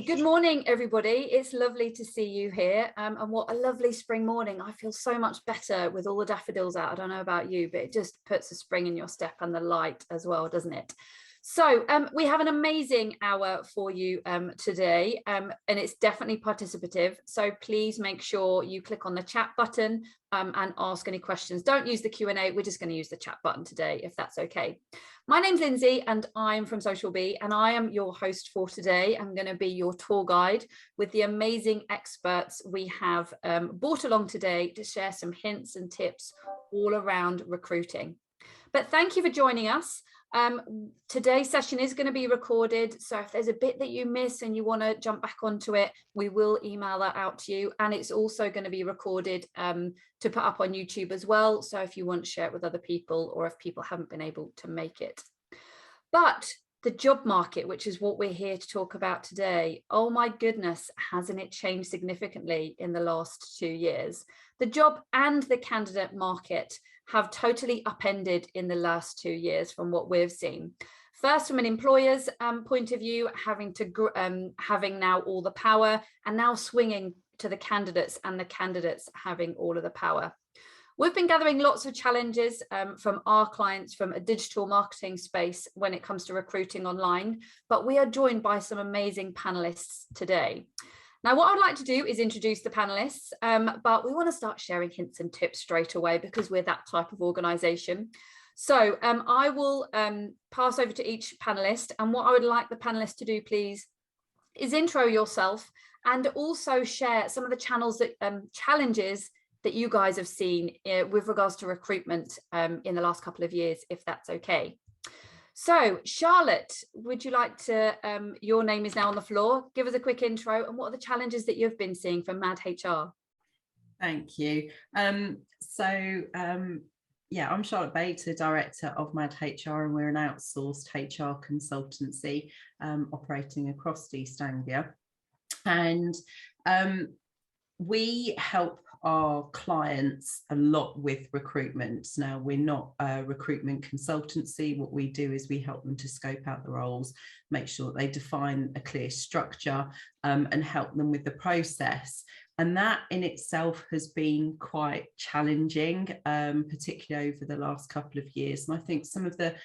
Hey, good morning, everybody. It's lovely to see you here. And what a lovely spring morning. I feel so much better with all the daffodils out. I don't know about you, but it just puts a spring in your step, and the light as well, doesn't it? So we have an amazing hour for you today, and it's definitely participative. So please make sure you click on the chat button and ask any questions. Don't use the Q&A. We're just going to use the chat button today, if that's okay. My name's Lindsay and I'm from Social Bee, and I am your host for today. I'm going to be your tour guide with the amazing experts we have brought along today to share some hints and tips all around recruiting. But thank you for joining us. Today's session is going to be recorded, so if there's a bit that you miss and you want to jump back onto it, we will email that out to you, and it's also going to be recorded to put up on YouTube as well, so if you want to share it with other people or if people haven't been able to make it. But the job market, which is what we're here to talk about today, oh my goodness, hasn't it changed significantly in the last 2 years? The job and the candidate market have totally upended in the last 2 years from what we've seen. First, from an employer's point of view, having now all the power, and now swinging to the candidates, and the candidates having all of the power. We've been gathering lots of challenges from our clients from a digital marketing space when it comes to recruiting online, but we are joined by some amazing panelists today. Now, what I'd like to do is introduce the panelists, but we want to start sharing hints and tips straight away because we're that type of organisation. So I will pass over to each panelist, and what I would like the panelists to do, please, is intro yourself and also share some of the challenges that you guys have seen with regards to recruitment in the last couple of years, if that's okay. So Charlotte, would you like to, your name is now on the floor, give us a quick intro, and what are the challenges that you've been seeing from Mad HR? Thank you. Yeah, I'm Charlotte Bates, the director of Mad HR, and we're an outsourced HR consultancy operating across East Anglia. And we help our clients a lot with recruitment. Now, we're not a recruitment consultancy. What we do is we help them to scope out the roles, make sure that they define a clear structure, and help them with the process. And that in itself has been quite challenging, particularly over the last couple of years. And I think some of the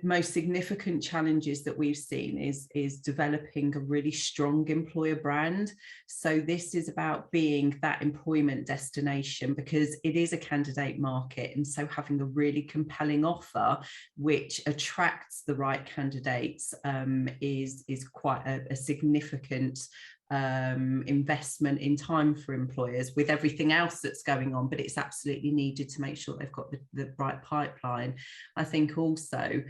most significant challenges that we've seen is developing a really strong employer brand. So this is about being that employment destination, because it is a candidate market, and so having a really compelling offer which attracts the right candidates is quite a significant investment in time for employers, with everything else that's going on, but it's absolutely needed to make sure they've got the right pipeline. I think also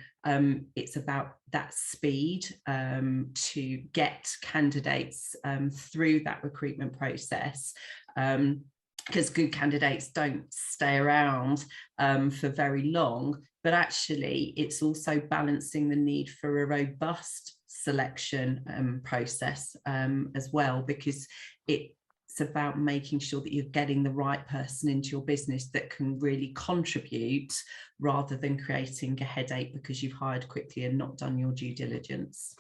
it's about that speed to get candidates through that recruitment process, because good candidates don't stay around for very long, but actually it's also balancing the need for a robust selection process as well, because it's about making sure that you're getting the right person into your business that can really contribute, rather than creating a headache because you've hired quickly and not done your due diligence.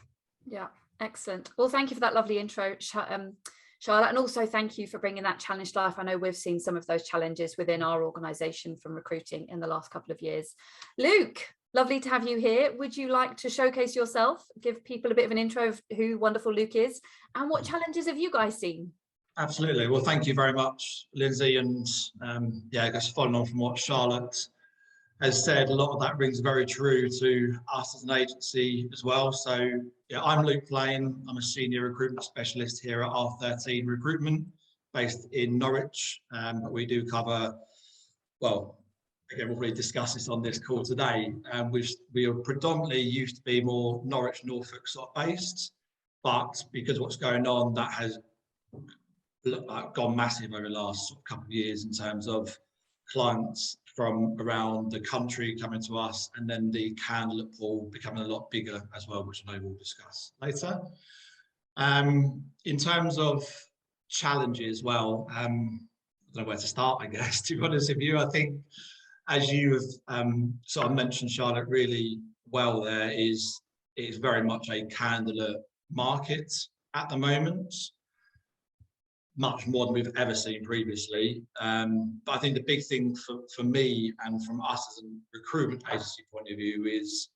Yeah, excellent. Well, thank you for that lovely intro, Charlotte, and also thank you for bringing that challenge to life. I know we've seen some of those challenges within our organisation from recruiting in the last couple of years. Luke, lovely to have you here. Would you like to showcase yourself, give people a bit of an intro of who wonderful Luke is, and what challenges have you guys seen? Absolutely. Well, thank you very much, Lindsay. And yeah, I guess following on from what Charlotte has said, a lot of that rings very true to us as an agency as well. So yeah, I'm Luke Plain. I'm a senior recruitment specialist here at R13 Recruitment, based in Norwich. But we do cover, well, again, we'll really discuss this on this call today, which we are predominantly used to be more Norwich, Norfolk sort of based, but because of what's going on, that has gone massive over the last couple of years in terms of clients from around the country coming to us, and then the candidate pool becoming a lot bigger as well, which I know we'll discuss later. In terms of challenges, well, I don't know where to start, I guess, to be honest with you. I think, as you have sort of mentioned, Charlotte, really well there, it's very much a candidate market. at the moment, much more than we've ever seen previously. But I think the big thing for me and from us as a recruitment agency point of view is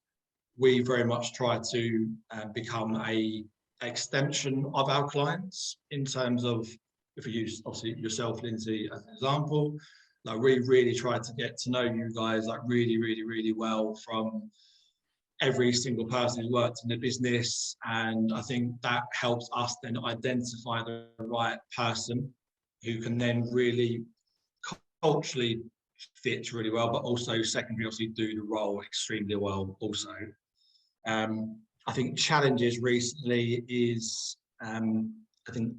we very much try to become a extension of our clients in terms of, if we use obviously yourself, Lindsay, as an example, like we really try to get to know you guys like really well from every single person who's worked in the business. And I think that helps us then identify the right person who can then really culturally fit really well, but also secondary, obviously do the role extremely well also. I think challenges recently is, I think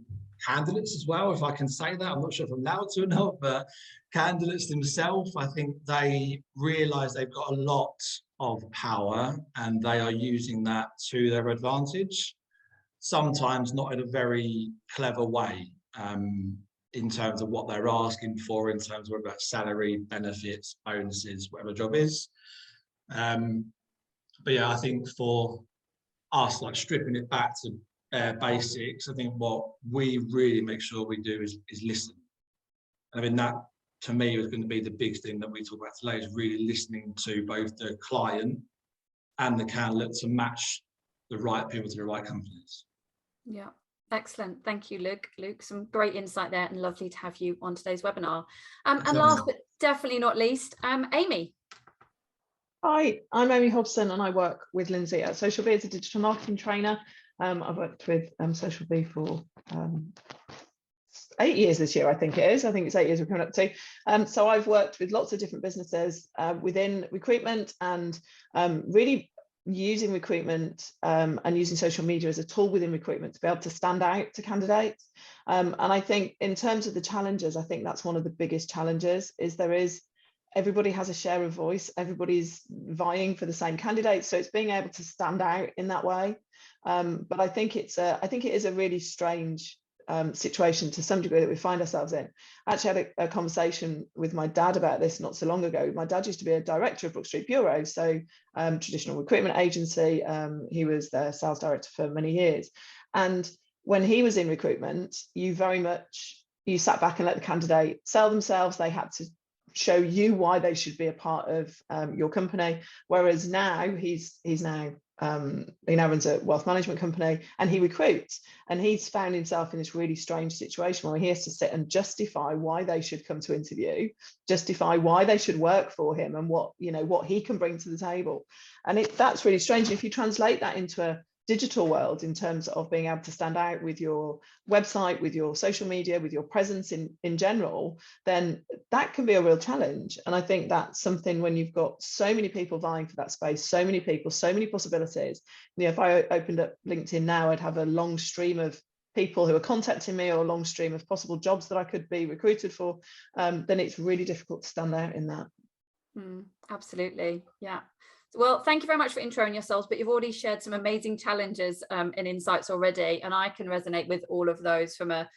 candidates as well, if I can say that. I'm not sure if I'm allowed to or not, but candidates themselves, I think they realise they've got a lot of power and they are using that to their advantage, sometimes not in a very clever way, in terms of what they're asking for, in terms of whether that's salary, benefits, bonuses, whatever the job is. But yeah, I think for us, like stripping it back to basics, I think what we really make sure we do is listen. I mean, that to me is going to be the big thing that we talk about today, is really listening to both the client and the candidate to match the right people to the right companies. Yeah, excellent. Thank you, Luke. Luke, some great insight there, and lovely to have you on today's webinar. And last but definitely not least, Amy. Hi, I'm Amy Hobson and I work with Lindsay at Social Bee as a digital marketing trainer. I've worked with Social Bee for 8 years this year, I think it is. I think it's 8 years we're coming up to. So I've worked with lots of different businesses within recruitment, and really using recruitment and using social media as a tool within recruitment to be able to stand out to candidates. And I think in terms of the challenges, I think that's one of the biggest challenges, is everybody has a share of voice, everybody's vying for the same candidate, so it's being able to stand out in that way. But I think it is a really strange situation to some degree that we find ourselves in. I actually had a conversation with my dad about this not so long ago. My dad used to be a director of Brook Street Bureau, so traditional recruitment agency. He was their sales director for many years, and when he was in recruitment, you sat back and let the candidate sell themselves. They had to show you why they should be a part of your company, whereas now he now runs a wealth management company and he recruits, and he's found himself in this really strange situation where he has to sit and justify why they should come to interview, justify why they should work for him, and what he can bring to the table. And that's really strange. And if you translate that into a digital world in terms of being able to stand out with your website, with your social media, with your presence in general, then that can be a real challenge. And I think that's something, when you've got so many people vying for that space, so many people, so many possibilities. If I opened up LinkedIn now, I'd have a long stream of people who are contacting me, or a long stream of possible jobs that I could be recruited for. Then it's really difficult to stand out in that. Absolutely, yeah. Well, thank you very much for introing yourselves, but you've already shared some amazing challenges and insights already, and I can resonate with all of those. From a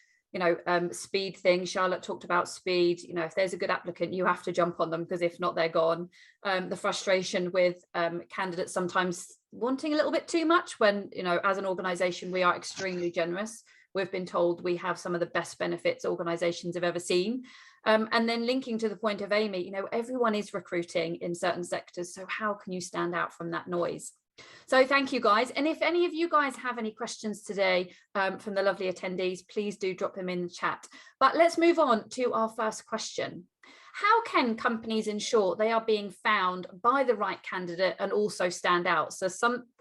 speed thing, Charlotte talked about speed. If there's a good applicant, you have to jump on them, because if not, they're gone. The frustration with candidates sometimes wanting a little bit too much, when as an organization we are extremely generous. We've been told we have some of the best benefits organizations have ever seen. And then linking to the point of Amy, everyone is recruiting in certain sectors. So how can you stand out from that noise? So thank you, guys. And if any of you guys have any questions today from the lovely attendees, please do drop them in the chat. But let's move on to our first question. How can companies ensure they are being found by the right candidate and also stand out? So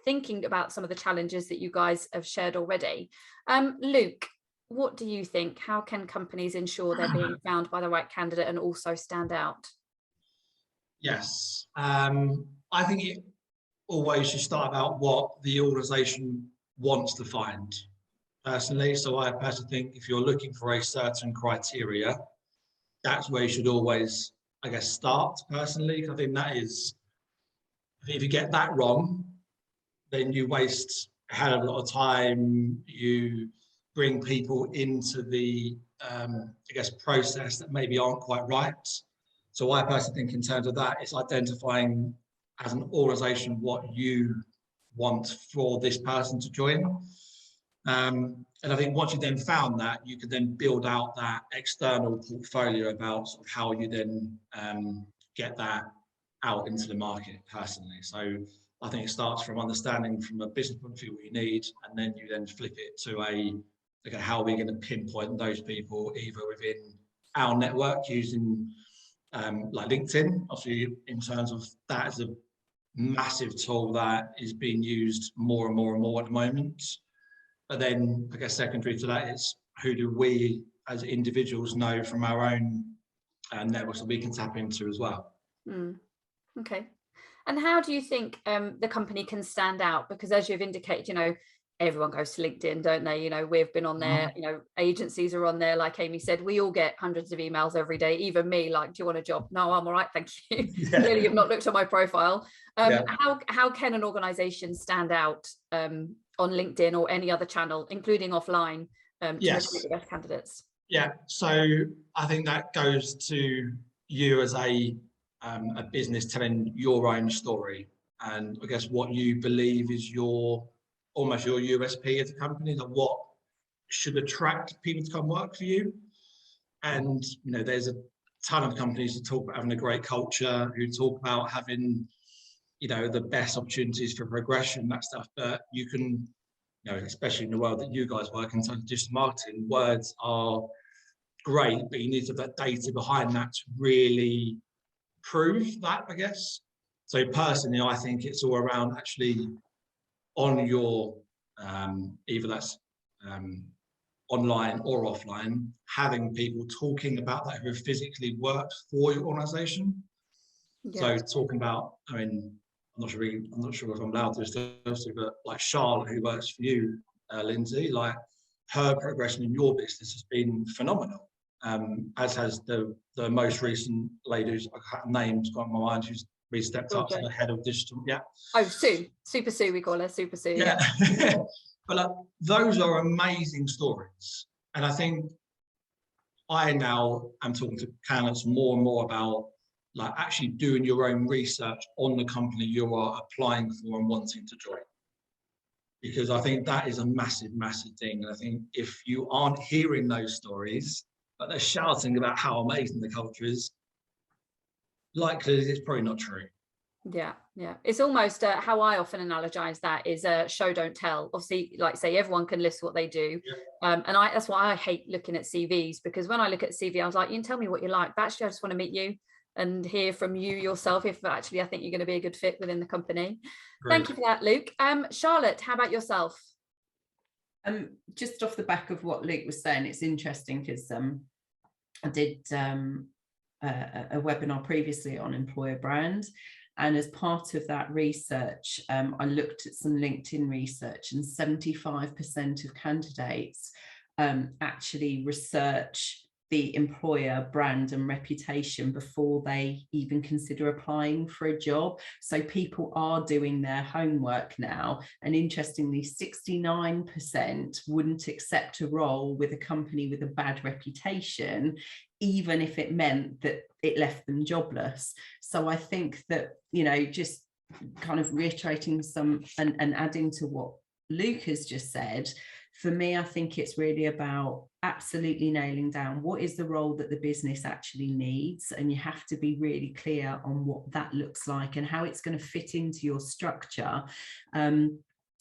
thinking about some of the challenges that you guys have shared already. Luke, what do you think? How can companies ensure they're being found by the right candidate and also stand out? Yes, I think it always should start about what the organisation wants to find, personally. So I personally think if you're looking for a certain criteria, that's where you should always, I guess, start, personally. I think that is, if you get that wrong, then you waste a hell of a lot of time. You bring people into the, I guess, process that maybe aren't quite right. So I personally think in terms of that, it's identifying as an organisation what you want for this person to join. And I think once you then found that, you could then build out that external portfolio about sort of how you then get that out into the market personally. So I think it starts from understanding from a business point of view what you need, and then you then flip it to okay, how are we going to pinpoint those people either within our network using like LinkedIn, obviously in terms of that as a massive tool that is being used more and more and more at the moment. But then I guess secondary to that is who do we as individuals know from our own networks that we can tap into as well. Okay. And how do you think the company can stand out? Because as you've indicated, you know, everyone goes to LinkedIn, don't they? You know, we've been on there, you know, agencies are on there. Like Amy said, we all get hundreds of emails every day, even me, like, do you want a job? No, I'm all right, thank you. Yeah. Clearly you've not looked at my profile. How can an organization stand out on LinkedIn or any other channel, including offline, to recruit the best candidates? Yeah, so I think that goes to you as a business telling your own story, and I guess what you believe is almost your USP as a company, that what should attract people to come work for you. And you know, there's a ton of companies that talk about having a great culture, who talk about having, you know, the best opportunities for progression, that stuff. But you can, you know, especially in the world that you guys work in terms of digital marketing, words are great, but you need to have that data behind that to really prove that, I guess. So personally, I think it's all around actually on your, either that's online or offline, having people talking about that who have physically worked for your organisation. So talking about, I mean, I'm not sure if I'm allowed to discuss it, but like Charlotte, who works for you, Lindsay, like her progression in your business has been phenomenal. As has the most recent lady whose name's got in my mind, who's stepped up to the head of digital. Yeah. Oh, Sue, Super Sue, we call her Super Sue. Yeah. But like, those are amazing stories, and I think I now am talking to candidates more and more about like actually doing your own research on the company you are applying for and wanting to join, because I think that is a massive, massive thing. And I think if you aren't hearing those stories, but they're shouting about how amazing the culture is, likely it's probably not true. Yeah. It's almost how I often analogize that is show don't tell. Obviously, like say, everyone can list what they do, and that's why I hate looking at CVs, because when I look at CV, I was like, you can tell me what you like, but actually I just want to meet you and hear from you yourself if actually I think you're going to be a good fit within the company. Great. Thank you for that, Luke. Charlotte, how about yourself? Just off the back of what Luke was saying, it's interesting because I did a webinar previously on employer brand, and as part of that research, I looked at some LinkedIn research, and 75% of candidates actually research the employer brand and reputation before they even consider applying for a job. So people are doing their homework now, and interestingly 69% wouldn't accept a role with a company with a bad reputation, even if it meant that it left them jobless. So I think that, you know, just kind of reiterating some and adding to what Luke has just said, for me, I think it's really about absolutely nailing down what is the role that the business actually needs, and you have to be really clear on what that looks like and how it's going to fit into your structure, and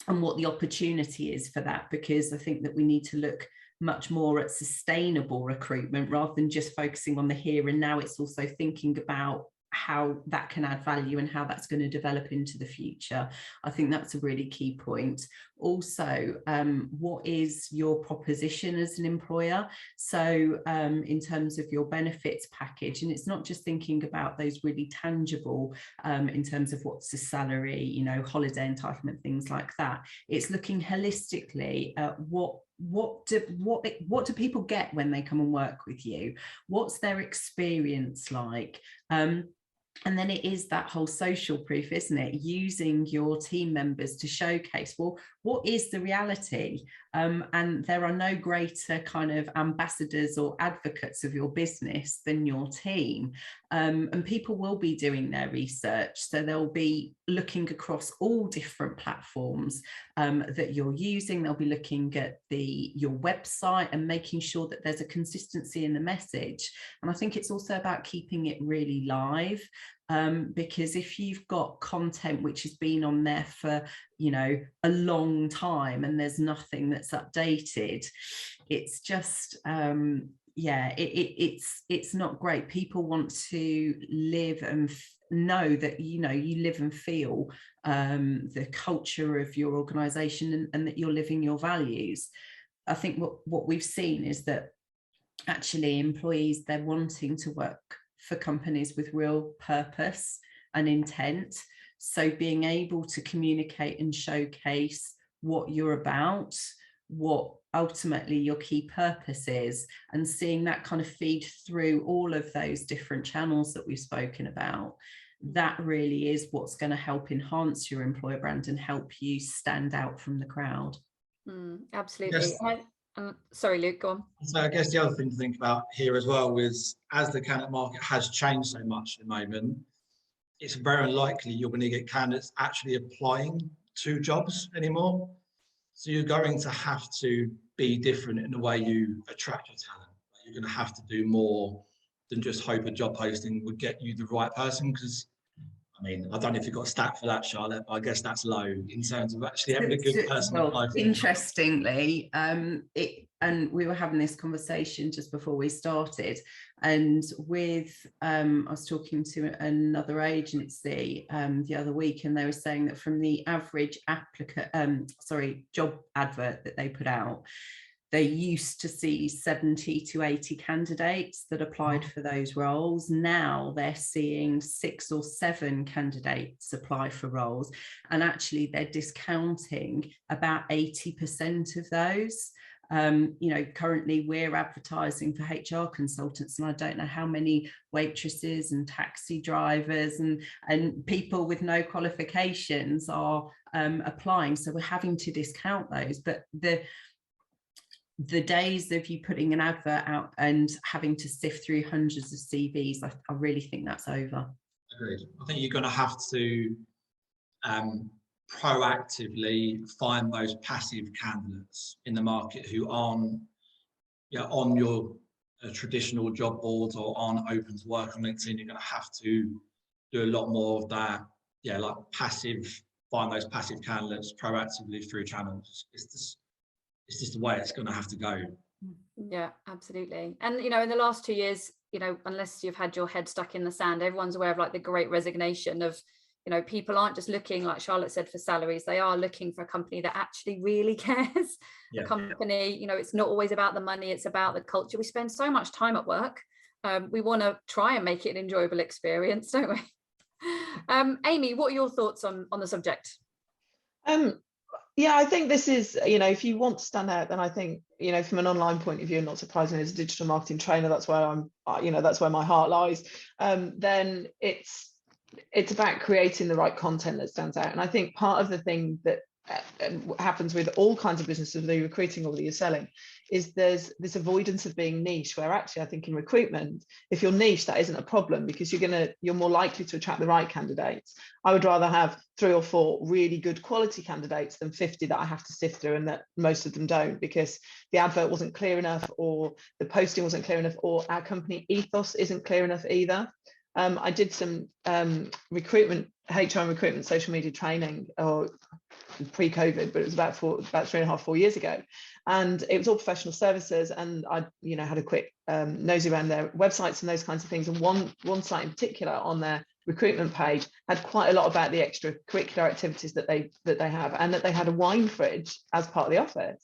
what the opportunity is for that, because I think that we need to look much more at sustainable recruitment rather than just focusing on the here and now. It's also thinking about how that can add value and how that's going to develop into the future. I think that's a really key point. Also, what is your proposition as an employer? So in terms of your benefits package, and it's not just thinking about those really tangible in terms of what's the salary, you know, holiday entitlement, things like that. It's looking holistically at what do people get when they come and work with you? What's their experience like? And then it is that whole social proof, isn't it? Using your team members to showcase, well, what is the reality? And there are no greater kind of ambassadors or advocates of your business than your team. And people will be doing their research. So they'll be looking across all different platforms that you're using. They'll be looking at your website and making sure that there's a consistency in the message. And I think it's also about keeping it really live. Because if you've got content which has been on there for, you know, a long time and there's nothing that's updated, it's just it's not great. People want to live and know that, you know, you live and feel the culture of your organization, and that you're living your values. I think what we've seen is that actually employees, they're wanting to work for companies with real purpose and intent. So being able to communicate and showcase what you're about, what ultimately your key purpose is, and seeing that kind of feed through all of those different channels that we've spoken about, that really is what's going to help enhance your employer brand and help you stand out from the crowd. Absolutely. Yes. Sorry, Luke, go on. So I guess the other thing to think about here as well is, as the candidate market has changed so much at the moment, it's very unlikely you're going to get candidates actually applying to jobs anymore. So you're going to have to be different in the way you attract your talent. You're going to have to do more than just hope a job posting would get you the right person. Because, I mean, I don't know if you've got a stat for that, Charlotte, but I guess that's low in terms of actually having a good person. Well, interestingly, and we were having this conversation just before we started, and with I was talking to another agency the other week, and they were saying that from the average job advert that they put out, they used to see 70 to 80 candidates that applied for those roles. Now they're seeing 6 or 7 candidates apply for roles, and actually they're discounting about 80% of those. You know, currently we're advertising for HR consultants, and I don't know how many waitresses and taxi drivers and people with no qualifications are applying. So we're having to discount those. But the days of you putting an advert out and having to sift through hundreds of CVs, I really think that's over. Agreed. I think you're going to have to proactively find those passive candidates in the market who aren't on your traditional job boards or aren't open to work on LinkedIn. You're going to have to do a lot more of that, like find those passive candidates proactively through channels. It's just the way it's going to have to go. Yeah, absolutely. And, you know, in the last 2 years, you know, unless you've had your head stuck in the sand, everyone's aware of like the great resignation of, you know, people aren't just looking, like Charlotte said, for salaries. They are looking for a company that actually really cares. Yeah. A company, you know, it's not always about the money, it's about the culture. We spend so much time at work. We want to try and make it an enjoyable experience, don't we? Amy, what are your thoughts on the subject? Yeah, I think this is, you know, if you want to stand out, then I think, you know, from an online point of view, not surprisingly, as a digital marketing trainer, that's where that's where my heart lies. Then it's about creating the right content that stands out. And I think part of the thing that happens with all kinds of businesses, whether you're recruiting or whether you're selling, is there's this avoidance of being niche, where actually I think in recruitment, if you're niche, that isn't a problem, because you're more likely to attract the right candidates. I would rather have 3 or 4 really good quality candidates than 50 that I have to sift through and that most of them don't, because the advert wasn't clear enough, or the posting wasn't clear enough, or our company ethos isn't clear enough either. I did some HR and recruitment social media training, or pre-COVID, but it was about 3.5, 4 years ago, and it was all professional services, and I had a quick nosy around their websites and those kinds of things, and one site in particular on their recruitment page had quite a lot about the extracurricular activities that they have, and that they had a wine fridge as part of the office.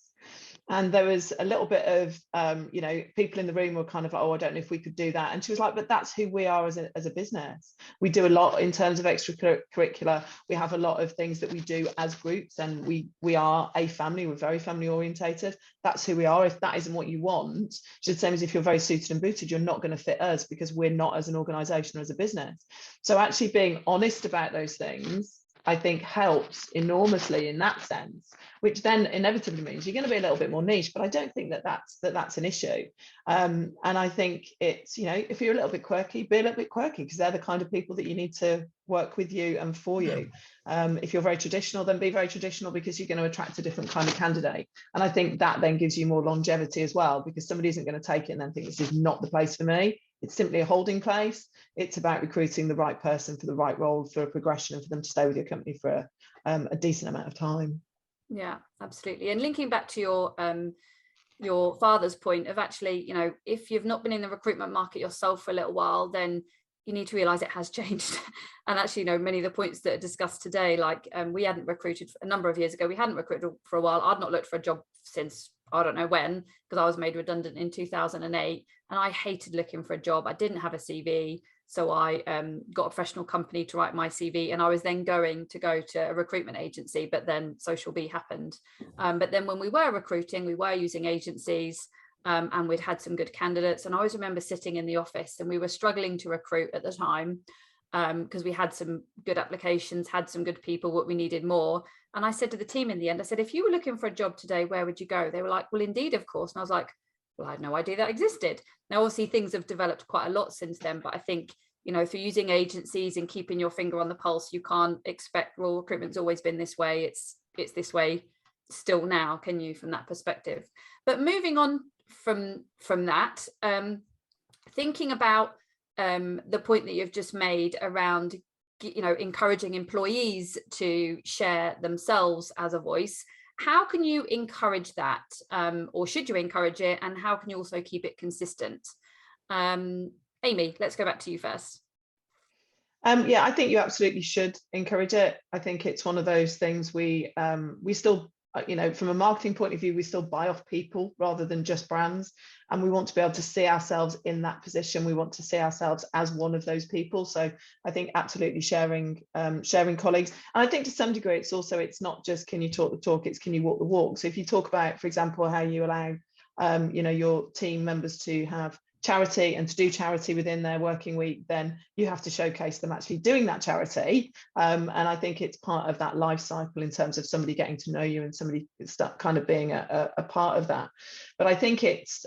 And there was a little bit of, you know, people in the room were kind of like, oh, I don't know if we could do that. And she was like, but that's who we are as a business. We do a lot in terms of extracurricular. We have a lot of things that we do as groups, and we are a family. We're very family orientated. That's who we are. If that isn't what you want, it's the same as if you're very suited and booted, you're not going to fit us, because we're not as an organization or as a business. So actually being honest about those things, I think, helps enormously in that sense, which then inevitably means you're going to be a little bit more niche. But I don't think that that's an issue. And I think it's, you know, if you're a little bit quirky, be a little bit quirky, because they're the kind of people that you need to work with you and for you. If you're very traditional, then be very traditional, because you're going to attract a different kind of candidate. And I think that then gives you more longevity as well, because somebody isn't going to take it and then think this is not the place for me. It's simply a holding place. It's about recruiting the right person for the right role, for a progression, and for them to stay with your company for a decent amount of time. Yeah, absolutely. And linking back to your father's point of, actually, you know, if you've not been in the recruitment market yourself for a little while, then you need to realize it has changed. And actually, you know, many of the points that are discussed today, like we hadn't recruited a number of years ago. We hadn't recruited for a while. I'd not looked for a job since I don't know when, because I was made redundant in 2008, and I hated looking for a job. I didn't have a CV, so I got a professional company to write my CV, and I was then going to go to a recruitment agency, but then Social Bee happened. But then when we were recruiting, we were using agencies, and we'd had some good candidates. And I always remember sitting in the office, and we were struggling to recruit at the time, because we had some good applications, had some good people, but we needed more. And I said to the team in the end, I said, if you were looking for a job today, where would you go? They were like, well, Indeed, of course. And I was like, well, I had no idea that existed. Now, obviously, things have developed quite a lot since then, but I think, you know, if you're using agencies and keeping your finger on the pulse, you can't expect, well, recruitment's always been this way. It's this way still now, can you, from that perspective? But moving on from that, thinking about the point that you've just made around, you know, encouraging employees to share themselves as a voice, how can you encourage that, or should you encourage it, and how can you also keep it consistent? Amy, let's go back to you first. Yeah, I think you absolutely should encourage it. I think it's one of those things we still, you know, from a marketing point of view, we still buy off people rather than just brands, and we want to be able to see ourselves in that position. We want to see ourselves as one of those people. So I think absolutely sharing colleagues. And I think to some degree, it's not just can you talk the talk, it's can you walk the walk. So if you talk about, for example, how you allow you know, your team members to have charity and to do charity within their working week, then you have to showcase them actually doing that charity. And I think it's part of that life cycle in terms of somebody getting to know you and somebody kind of being a part of that. But I think it's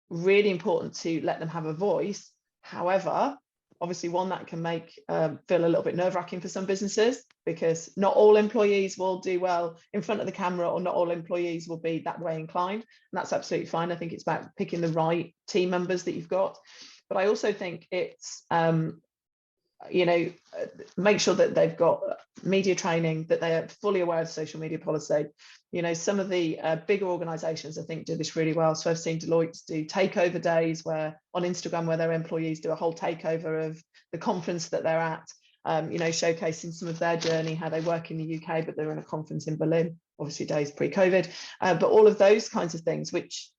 really important to let them have a voice. However, obviously one that can make feel a little bit nerve-wracking for some businesses, because not all employees will do well in front of the camera, or not all employees will be that way inclined, and that's absolutely fine. I think it's about picking the right team members that you've got. But I also think it's you know, make sure that they've got media training, that they are fully aware of social media policy. You know, some of the bigger organizations, I think, do this really well. So I've seen Deloitte do takeover days where on Instagram, where their employees do a whole takeover of the conference that they're at, you know, showcasing some of their journey, how they work in the UK, but they're in a conference in Berlin, obviously days pre-COVID, but all of those kinds of things, which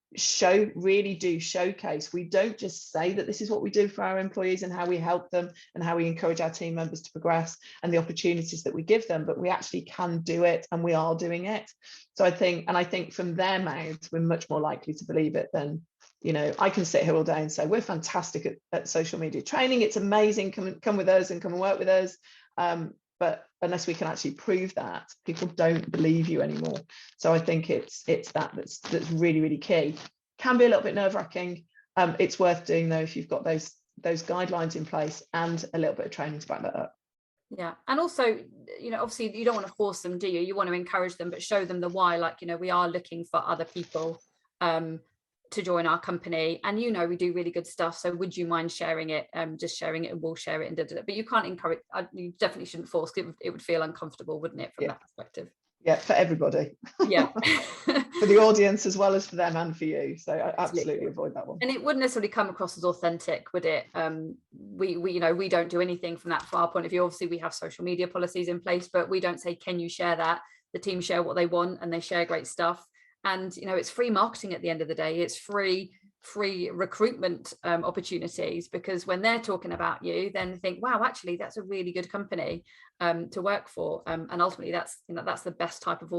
really do showcase. We don't just say that this is what we do for our employees and how we help them and how we encourage our team members to progress and the opportunities that we give them, but we actually can do it, and we are doing it. So I think from their mouths, we're much more likely to believe it than, you know, I can sit here all day and say, we're fantastic at social media training. It's amazing. Come with us and come and work with us. But unless we can actually prove that, people don't believe you anymore. So I think it's that's really, really key. Can be a little bit nerve-wracking. It's worth doing though if you've got those guidelines in place and a little bit of training to back that up. Yeah, and also, you know, obviously you don't want to force them, do you? You want to encourage them, but show them the why. Like, you know, we are looking for other people to join our company, and you know, we do really good stuff, so would you mind sharing it? Just sharing it, and we'll share it, and but you can't encourage. You definitely shouldn't force it. It would feel uncomfortable, wouldn't it, from that perspective? Yeah, for everybody. Yeah. For the audience as well as for them and for you. So I absolutely avoid that one. And it wouldn't necessarily come across as authentic, would it? We you know, we don't do anything from that far point of view. Obviously we have social media policies in place, but we don't say, can you share that? The team share what they want, and they share great stuff. And, you know, it's free marketing at the end of the day. It's free recruitment opportunities, because when they're talking about you, then they think, wow, actually that's a really good company to work for, and ultimately that's, you know, that's the best type of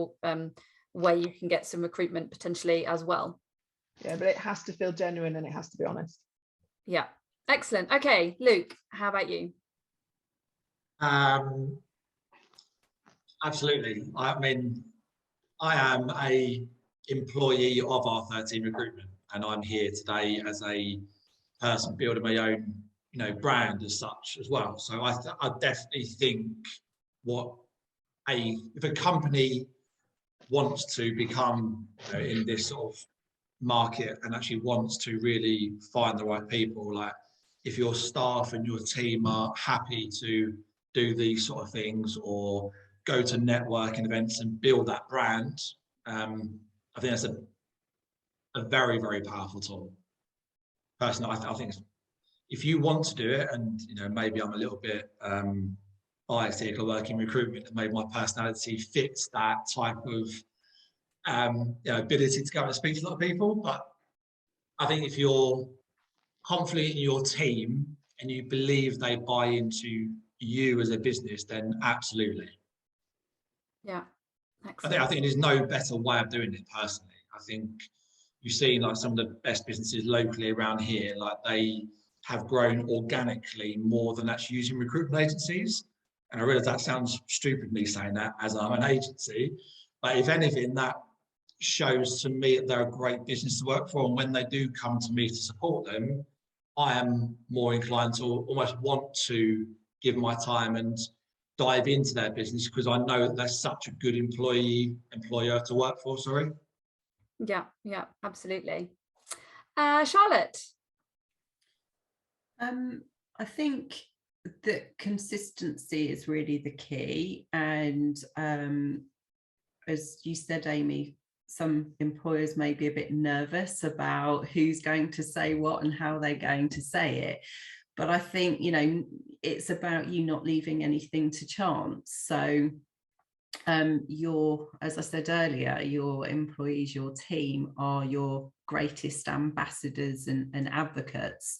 way you can get some recruitment potentially as well. Yeah, but it has to feel genuine and it has to be honest. Yeah, excellent. Okay, Luke, how about you? Absolutely. I mean, I am a employee of R13 Recruitment, and I'm here today as a person building my own, you know, brand as such as well. So I definitely think if a company wants to become, you know, in this sort of market and actually wants to really find the right people, like if your staff and your team are happy to do these sort of things or go to networking events and build that brand, I think that's a very, very powerful tool. Personally, I think if you want to do it, and you know, maybe I'm a little bit biased here because I work in recruitment, and maybe my personality fits that type of you know, ability to go and speak to a lot of people. But I think if you're confident in your team and you believe they buy into you as a business, then absolutely. Yeah, excellent. I think there's no better way of doing it personally. I think you've seen like some of the best businesses locally around here, like they have grown organically more than actually using recruitment agencies. And I realise that sounds stupid me saying that as I'm an agency, but if anything, that shows to me that they're a great business to work for. And when they do come to me to support them, I am more inclined to almost want to give my time and dive into their business because I know that they're such a good employer to work for. Sorry. Yeah, absolutely. Charlotte. I think that consistency is really the key, and as you said, Amy, some employers may be a bit nervous about who's going to say what and how they're going to say it. But I think, you know, it's about you not leaving anything to chance. So as I said earlier, your employees, your team are your greatest ambassadors and advocates.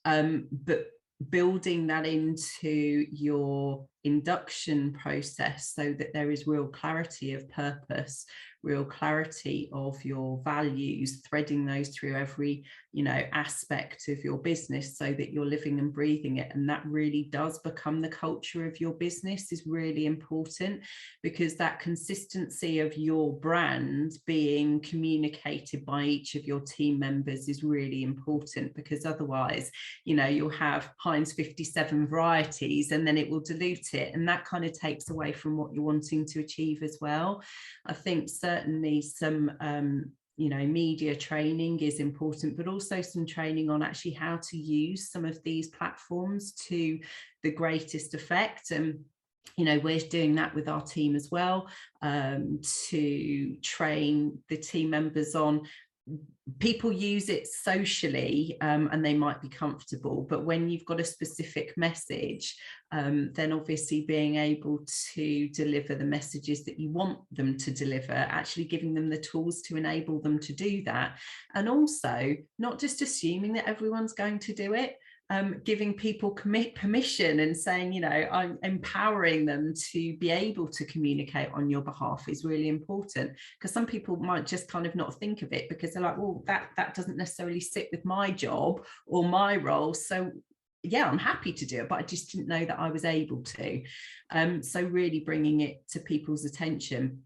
But building that into your induction process so that there is real clarity of purpose, real clarity of your values, threading those through every, you know, aspect of your business so that you're living and breathing it. And that really does become the culture of your business is really important, because that consistency of your brand being communicated by each of your team members is really important, because otherwise, you know, you'll have Heinz 57 varieties and then it will dilute it. And that kind of takes away from what you're wanting to achieve as well. I think certainly some you know, media training is important, but also some training on actually how to use some of these platforms to the greatest effect. And you know, we're doing that with our team as well, to train the team members on. People use it socially and they might be comfortable, but when you've got a specific message, then obviously being able to deliver the messages that you want them to deliver, actually giving them the tools to enable them to do that. And also not just assuming that everyone's going to do it, giving people permission and saying, you know, I'm empowering them to be able to communicate on your behalf is really important, because some people might just kind of not think of it because they're like, well, that doesn't necessarily sit with my job or my role. So yeah, I'm happy to do it, but I just didn't know that I was able to. So really bringing it to people's attention.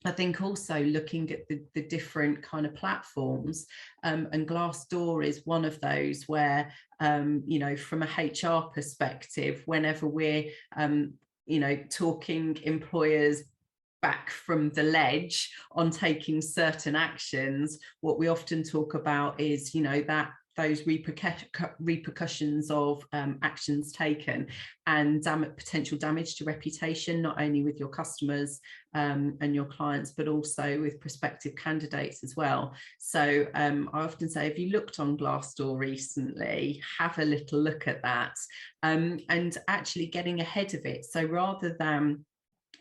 I think also looking at the different kind of platforms, and Glassdoor is one of those where, you know, from a HR perspective, whenever we're, you know, talking employers back from the ledge on taking certain actions, what we often talk about is, you know, that those repercussions of actions taken and potential damage to reputation, not only with your customers and your clients, but also with prospective candidates as well. So I often say, if you looked on Glassdoor recently, have a little look at that, and actually getting ahead of it. So rather than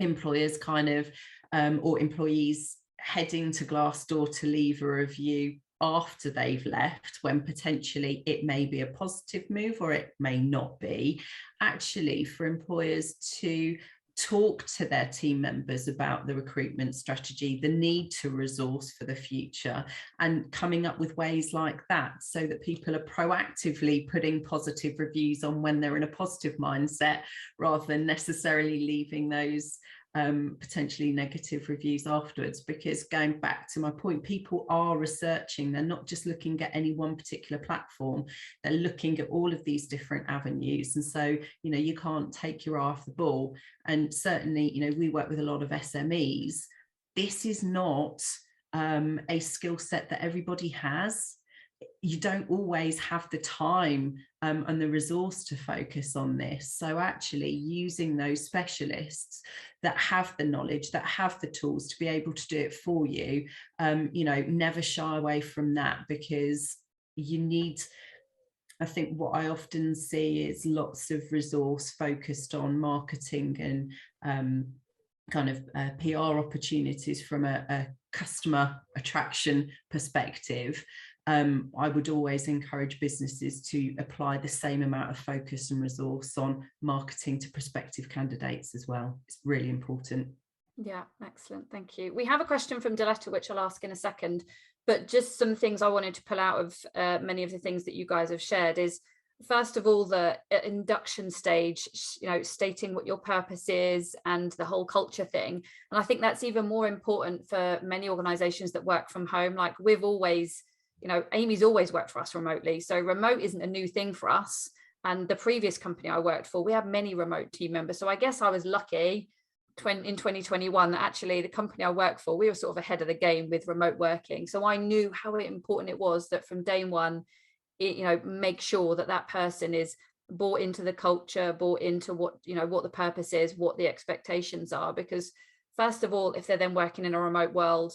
employers kind of or employees heading to Glassdoor to leave a review after they've left, when potentially it may be a positive move or it may not be, actually for employers to talk to their team members about the recruitment strategy, the need to resource for the future, and coming up with ways like that so that people are proactively putting positive reviews on when they're in a positive mindset, rather than necessarily leaving those potentially negative reviews afterwards. Because going back to my point, people are researching, they're not just looking at any one particular platform, they're looking at all of these different avenues. And so, you know, you can't take your eye off the ball. And certainly, you know, we work with a lot of SMEs. This is not a skill set that everybody has. You don't always have the time and the resource to focus on this. So actually using those specialists that have the knowledge, that have the tools to be able to do it for you, you know, never shy away from that, because you need, I think what I often see is lots of resource focused on marketing and kind of PR opportunities from a customer attraction perspective. I would always encourage businesses to apply the same amount of focus and resource on marketing to prospective candidates as well. It's really important. Yeah, excellent. Thank you. We have a question from Diletta, which I'll ask in a second, but just some things I wanted to pull out of many of the things that you guys have shared is, first of all, the induction stage, you know, stating what your purpose is and the whole culture thing. And I think that's even more important for many organizations that work from home. Like we've always, you know, Amy's always worked for us remotely. So remote isn't a new thing for us. And the previous company I worked for, we had many remote team members. So I guess I was lucky in 2021 that actually the company I work for, we were sort of ahead of the game with remote working. So I knew how important it was that from day one, you know, make sure that that person is bought into the culture, bought into what, you know, what the purpose is, what the expectations are. Because first of all, if they're then working in a remote world,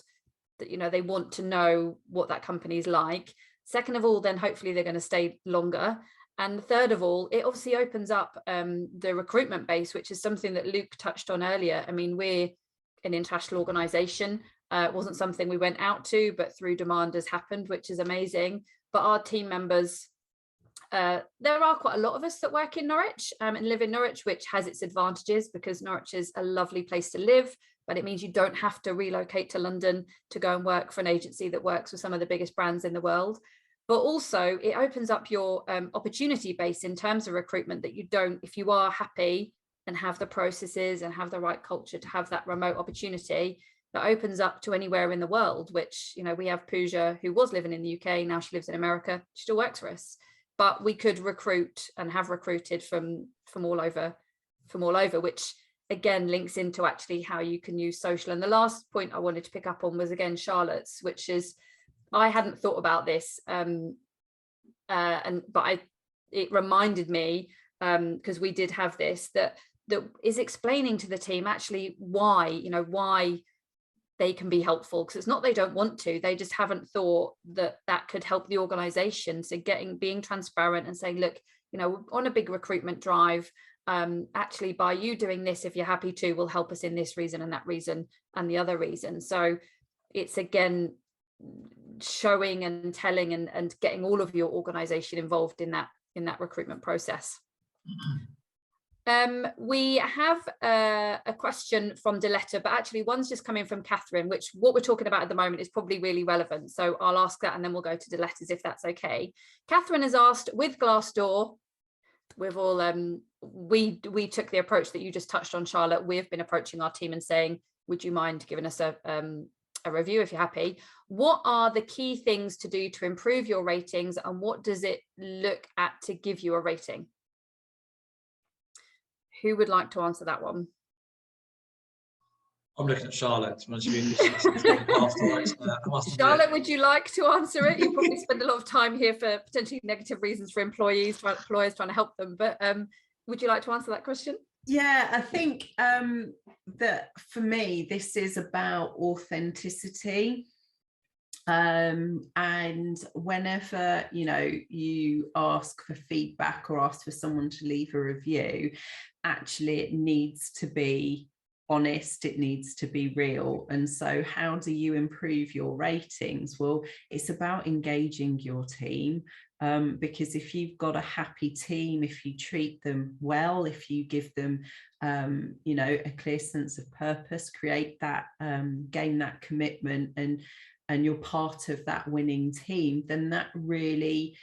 that, you know, they want to know what that company is like. Second of all, then hopefully they're going to stay longer. And third of all, it obviously opens up the recruitment base, which is something that Luke touched on earlier. I mean, we're an international organization. It wasn't something we went out to, but through demand has happened, which is amazing. But our team members, there are quite a lot of us that work in Norwich and live in Norwich, which has its advantages because Norwich is a lovely place to live, but it means you don't have to relocate to London to go and work for an agency that works with some of the biggest brands in the world. But also it opens up your opportunity base in terms of recruitment that you don't, if you are happy and have the processes and have the right culture to have that remote opportunity, that opens up to anywhere in the world, which, you know, we have Pooja, who was living in the UK, now she lives in America, she still works for us. But we could recruit and have recruited from all over, which again links into actually how you can use social. And the last point I wanted to pick up on was again Charlotte's, which is, I hadn't thought about this, it reminded me, because we did have this, that is explaining to the team actually why they can be helpful, because it's not they don't want to, they just haven't thought that could help the organization. So being transparent and saying, look, you know, we're on a big recruitment drive, actually by you doing this, if you're happy to, will help us in this reason and that reason and the other reason. So it's again showing and telling and getting all of your organization involved in that recruitment process. We have a question from Diletta, but actually one's just coming from Catherine, which what we're talking about at the moment is probably really relevant. So I'll ask that and then we'll go to Diletta's if that's okay. Catherine has asked, with Glassdoor, we've all, we took the approach that you just touched on, Charlotte. We've been approaching our team and saying, would you mind giving us a review if you're happy? What are the key things to do to improve your ratings, and what does it look at to give you a rating? Who would like to answer that one? I'm looking at Charlotte. Charlotte, would you like to answer it? You probably spend a lot of time here for potentially negative reasons for employers trying to help them, but would you like to answer that question? Yeah, I think that for me, this is about authenticity. And whenever, you know, you ask for feedback or ask for someone to leave a review, actually it needs to be honest, it needs to be real. And so how do you improve your ratings? Well, it's about engaging your team, because if you've got a happy team, if you treat them well, if you give them you know, a clear sense of purpose, create that, gain that commitment, and you're part of that winning team, then that really,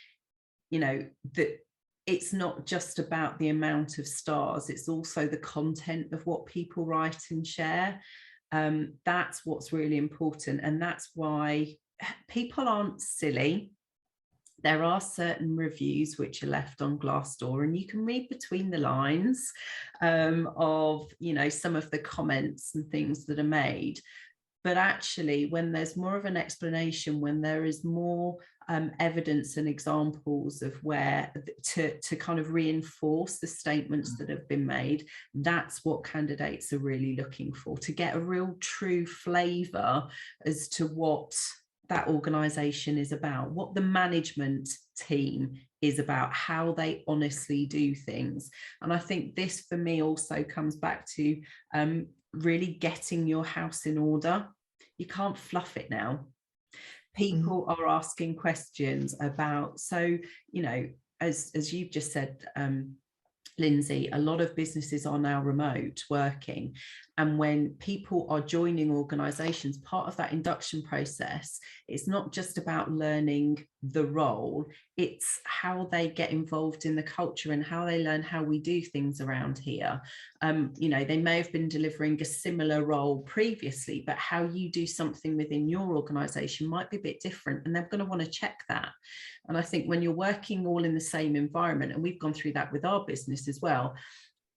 you know, that it's not just about the amount of stars, it's also the content of what people write and share. That's what's really important, and that's why people aren't silly. There are certain reviews which are left on Glassdoor, and you can read between the lines of, you know, some of the comments and things that are made. But actually, when there's more of an explanation, when there is more evidence and examples of where to kind of reinforce the statements that have been made, that's what candidates are really looking for, to get a real true flavour as to what that organisation is about, what the management team is about, how they honestly do things. And I think this for me also comes back to really getting your house in order. You can't fluff it now. People are asking questions about, so, you know, as you've just said, Lindsay, a lot of businesses are now remote working. And when people are joining organisations, part of that induction process, it's not just about learning the role, it's how they get involved in the culture and how they learn how we do things around here. You know, they may have been delivering a similar role previously, but how you do something within your organisation might be a bit different, and they're going to want to check that. And I think when you're working all in the same environment, and we've gone through that with our business as well,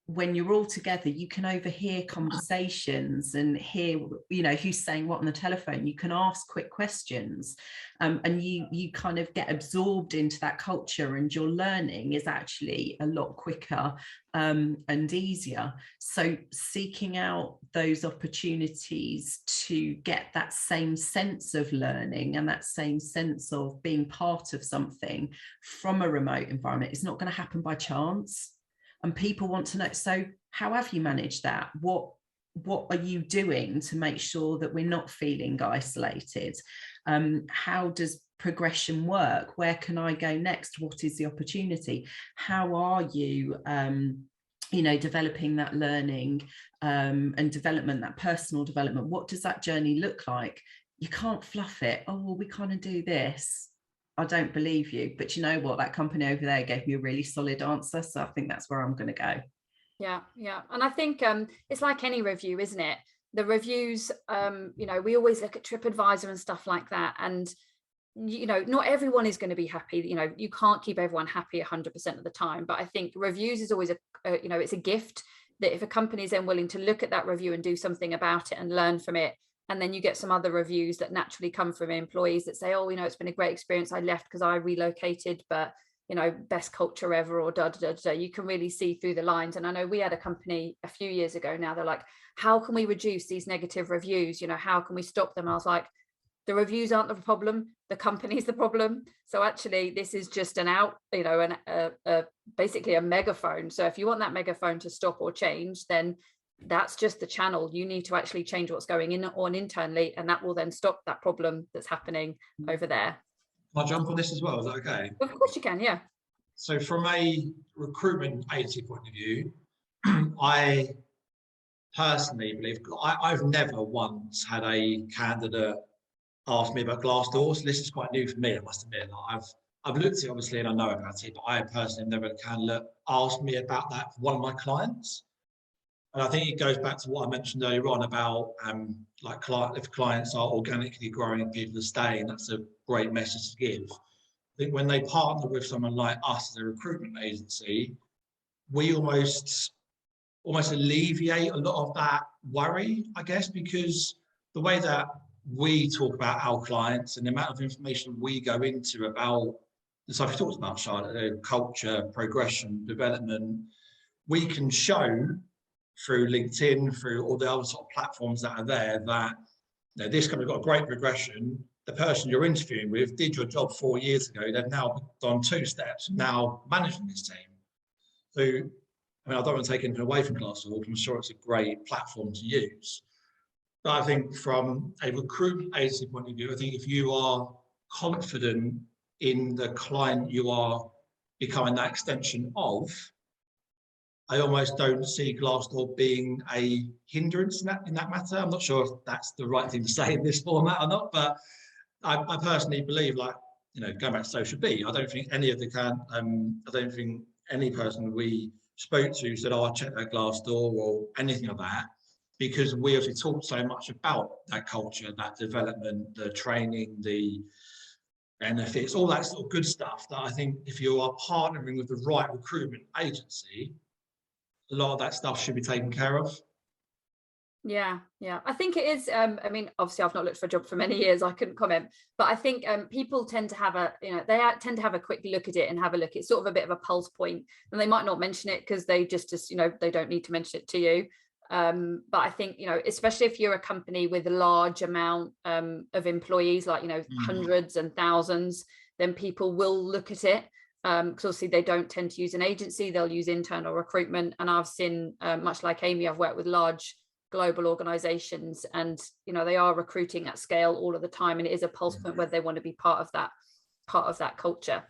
when you're all together, you can overhear conversations and hear, you know, who's saying what on the telephone. You can ask quick questions, and you kind of get absorbed into that culture, and your learning is actually a lot quicker and easier. So seeking out those opportunities to get that same sense of learning and that same sense of being part of something from a remote environment is not going to happen by chance. And people want to know, so how have you managed that? What are you doing to make sure that we're not feeling isolated? How does progression work? Where can I go next? What is the opportunity? How are you, you know, developing that learning and development, that personal development? What does that journey look like? You can't fluff it. Oh, well, we kind of do this. I don't believe you, but you know what, that company over there gave me a really solid answer, so I think that's where I'm going to go. Yeah, and I think it's like any review, isn't it? The reviews, you know, we always look at TripAdvisor and stuff like that, and you know, not everyone is going to be happy. You know, you can't keep everyone happy 100% of the time, but I think reviews is always you know, it's a gift that if a company is then willing to look at that review and do something about it and learn from it. And then you get some other reviews that naturally come from employees that say, oh, you know, it's been a great experience. I left because I relocated, but, you know, best culture ever, or da, da, da, da. You can really see through the lines. And I know we had a company a few years ago now, they're like, how can we reduce these negative reviews? You know, how can we stop them? I was like, the reviews aren't the problem, the company's the problem. So actually this is just an out, you know, and basically a megaphone. So if you want that megaphone to stop or change, then that's just the channel. You need to actually change what's going on internally, and that will then stop that problem that's happening over there. Can I jump on this as well? Is that okay? Of course you can, yeah. So from a recruitment agency point of view, I personally believe, I've never once had a candidate ask me about Glassdoor. So this is quite new for me, I must admit. I've looked at it obviously and I know about it, but I personally never had a candidate ask me about that for one of my clients. And I think it goes back to what I mentioned earlier on about like if clients are organically growing and people are staying, that's a great message to give. I think when they partner with someone like us as a recruitment agency, we almost alleviate a lot of that worry, I guess, because the way that we talk about our clients and the amount of information we go into about the stuff you talked about, Charlotte, culture, progression, development, we can show through LinkedIn, through all the other sort of platforms that are there, that, you know, this company got a great progression. The person you're interviewing with did your job 4 years ago. They've now gone 2 steps, now managing this team. So I mean, I don't want to take anything away from Glassdoor. I'm sure it's a great platform to use. But I think from a recruitment agency point of view, I think if you are confident in the client you are becoming that extension of, I almost don't see Glassdoor being a hindrance in that matter. I'm not sure if that's the right thing to say in this format or not, but I personally believe, like, you know, going back to social B, I don't think any of the I don't think any person we spoke to said, "Oh, I checked that Glassdoor," or anything like that, because we obviously talked so much about that culture, that development, the training, the benefits, all that sort of good stuff, that I think if you are partnering with the right recruitment agency, a lot of that stuff should be taken care of. Yeah, I think it is. I mean, obviously I've not looked for a job for many years, I couldn't comment, but I think people tend to have tend to have a quick look at it and have a look. It's sort of a bit of a pulse point, and they might not mention it because they just they don't need to mention it to you. But I think, especially if you're a company with a large amount of employees, like, hundreds and thousands, then people will look at it. Because obviously they don't tend to use an agency, they'll use internal recruitment. And I've seen, much like Amy, I've worked with large global organizations, and they are recruiting at scale all of the time, and it is a pulse point where they want to be part of that culture.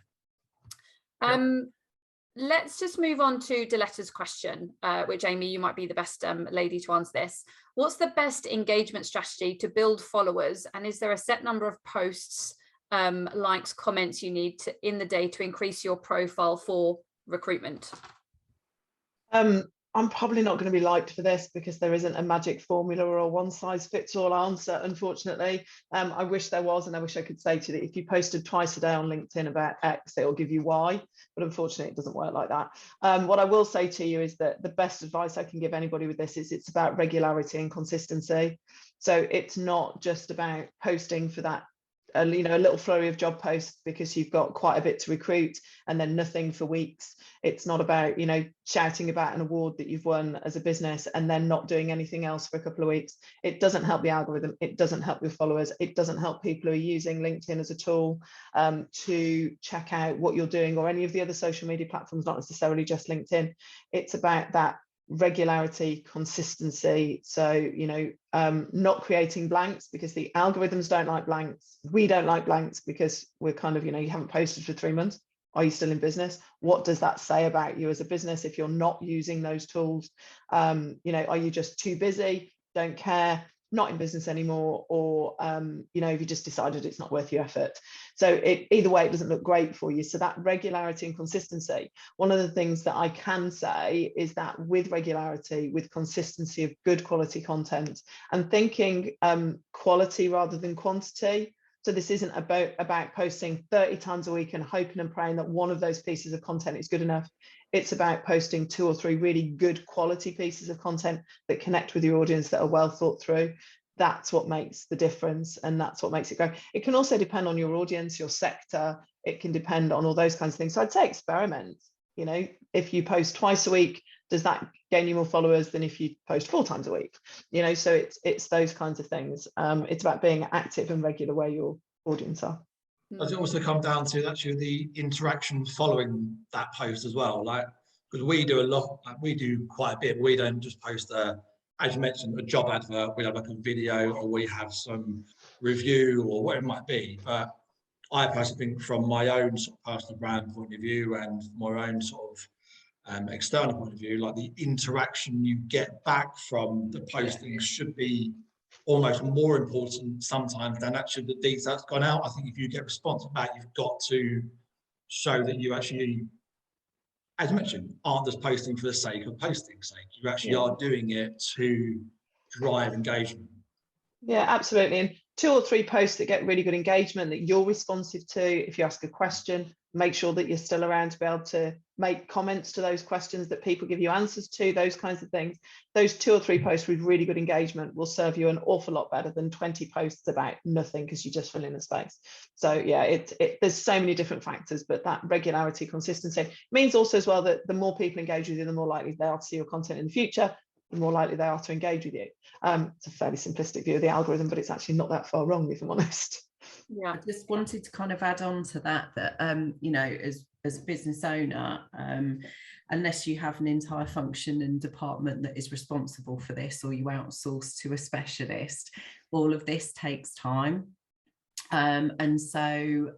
Let's just move on to Diletta's question, which, Amy, you might be the best lady to answer this. What's the best engagement strategy to build followers, and is there a set number of posts, likes, comments you need in the day to increase your profile for recruitment? I'm probably not going to be liked for this because there isn't a magic formula or a one-size-fits-all answer, unfortunately. I wish there was, and I wish I could say to you that if you posted twice a day on LinkedIn about X, it will give you Y, but unfortunately it doesn't work like that. What I will say to you is that the best advice I can give anybody with this is it's about regularity and consistency. So it's not just about posting for that, a little flurry of job posts because you've got quite a bit to recruit and then nothing for weeks. It's not about, shouting about an award that you've won as a business and then not doing anything else for a couple of weeks. It doesn't help the algorithm. It doesn't help your followers. It doesn't help people who are using LinkedIn as a tool to check out what you're doing, or any of the other social media platforms, not necessarily just LinkedIn. It's about that regularity, consistency. So not creating blanks, because the algorithms don't like blanks. We don't like blanks because we're kind of, you haven't posted for 3 months. Are you still in business? What does that say about you as a business if you're not using those tools? Are you just too busy, don't care, not in business anymore, or if you just decided it's not worth your effort? So either way, it doesn't look great for you. So that regularity and consistency, one of the things that I can say is that with regularity, with consistency of good quality content, and thinking quality rather than quantity. So this isn't about posting 30 times a week and hoping and praying that one of those pieces of content is good enough. It's about posting 2 or 3 really good quality pieces of content that connect with your audience, that are well thought through. That's what makes the difference, and that's what makes it go. It can also depend on your audience, your sector. It can depend on all those kinds of things. So I'd say experiment. If you post twice a week, does that gain you more followers than if you post 4 times a week? So it's those kinds of things. It's about being active and regular where your audience are. Does it also come down to actually the interaction following that post as well? Like, because we do a lot, we do quite a bit. We don't just post as you mentioned, a job advert. We have like a video, or we have some review, or whatever it might be. But I personally think, from my own sort of personal brand point of view and my own sort of external point of view, like, the interaction you get back from the postings should be almost more important sometimes than actually the details that's gone out. I think if you get response back, you've got to show that you actually, as mentioned, aren't just posting for the sake of posting's sake. You actually are doing it to drive engagement. Yeah, absolutely. And 2 or 3 posts that get really good engagement that you're responsive to. If you ask a question, make sure that you're still around to be able to make comments to those questions that people give you answers to, those kinds of things. Those 2 or 3 posts with really good engagement will serve you an awful lot better than 20 posts about nothing because you just fill in a space. So yeah, there's so many different factors, but that regularity, consistency means also as well that the more people engage with you, the more likely they are to see your content in the future, the more likely they are to engage with you. It's a fairly simplistic view of the algorithm, but it's actually not that far wrong, if I'm honest. Yeah, I just wanted to kind of add on to that, as a business owner, unless you have an entire function and department that is responsible for this, or you outsource to a specialist, all of this takes time. And so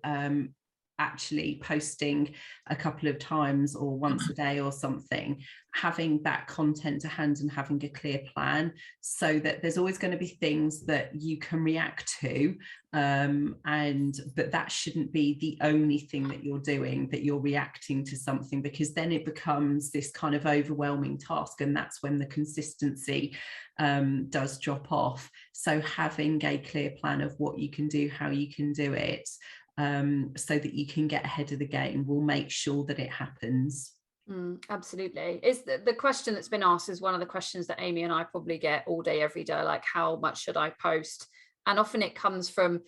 actually posting a couple of times or once a day or something, having that content to hand and having a clear plan, so that there's always going to be things that you can react to, but that shouldn't be the only thing that you're doing, that you're reacting to something, because then it becomes this kind of overwhelming task, and that's when the consistency does drop off. So having a clear plan of what you can do, how you can do it, so that you can get ahead of the game, will make sure that it happens. Absolutely. Is the question that's been asked is one of the questions that Amy and I probably get all day, every day, like, how much should I post? And often it comes from